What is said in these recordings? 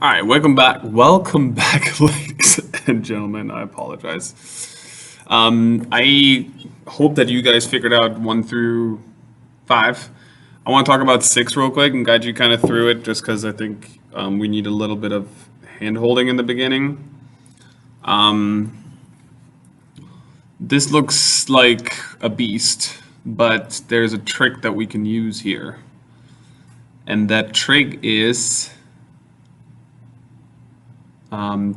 All right, welcome back. Welcome back, ladies and gentlemen. I apologize. I hope that you guys figured out 1 through 5. I want to talk about 6 real quick and guide you kind of through it just because I think we need a little bit of hand holding in the beginning. This looks like a beast, but there's a trick that we can use here. And that trick is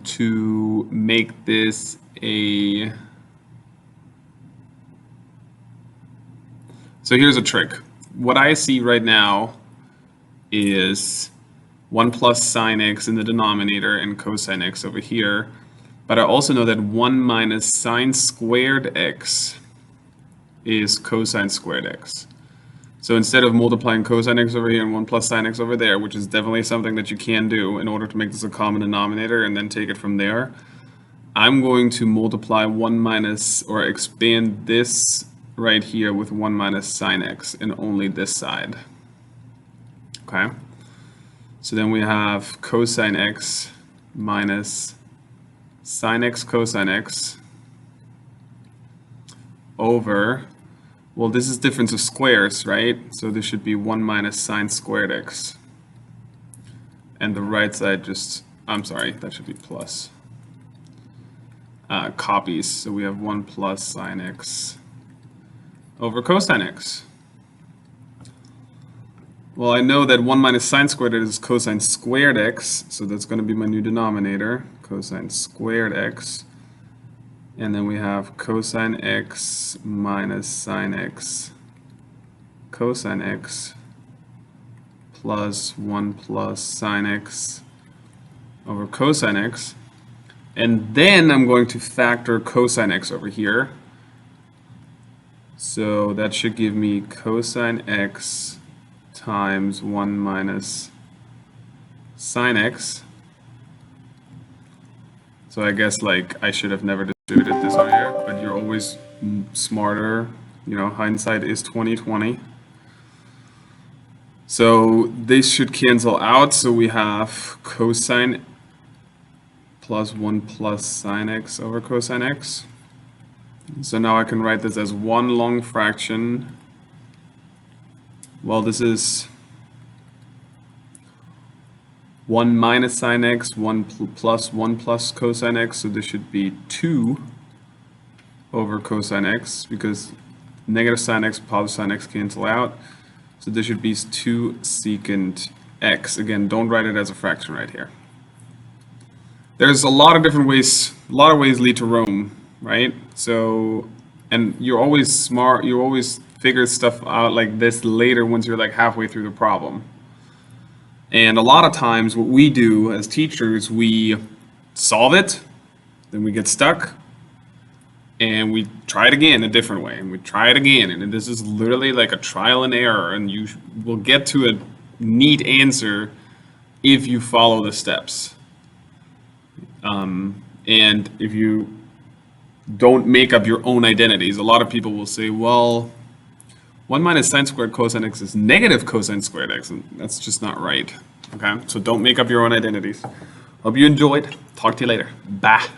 to make this a... So here's a trick. What I see right now is 1 plus sine x in the denominator and cosine x over here. But I also know that 1 minus sine squared x is cosine squared x. So instead of multiplying cosine x over here and 1 plus sine x over there, which is definitely something that you can do in order to make this a common denominator and then take it from there, I'm going to multiply 1 minus, or expand this right here with 1 minus sine x and only this side. Okay? So then we have cosine x minus sine x cosine x over... Well, this is difference of squares, right? So this should be 1 minus sine squared x. And the right side just, I'm sorry, that should be plus. Copies, so we have 1 plus sine x over cosine x. Well, I know that 1 minus sine squared is cosine squared x, so that's going to be my new denominator, cosine squared x. And then we have cosine x minus sine x cosine x plus 1 plus sine x over cosine x. And then I'm going to factor cosine x over here. So that should give me cosine x times 1 minus sine x. So I guess like I should have never distributed this over here, but you're always smarter. You know, hindsight is 20/20. So this should cancel out. So we have cosine plus 1 plus sine x over cosine x. So now I can write this as one long fraction. Well, this is 1 minus sine x, 1 plus cosine x, so this should be 2 over cosine x, because negative sine x and positive sine x cancel out. So this should be 2 secant x. Again, don't write it as a fraction right here. There's a lot of different ways, a lot of ways lead to Rome, right? So, and you're always smart, you always figure stuff out like this later once you're like halfway through the problem. And a lot of times what we do as teachers, we solve it, then we get stuck, and we try it again a different way, and we try it again. And this is literally like a trial and error, and you will get to a neat answer if you follow the steps. And if you don't make up your own identities, a lot of people will say, well, 1 minus sine squared cosine x is negative cosine squared x, and that's just not right. Okay, so don't make up your own identities. Hope you enjoyed. Talk to you later. Bye.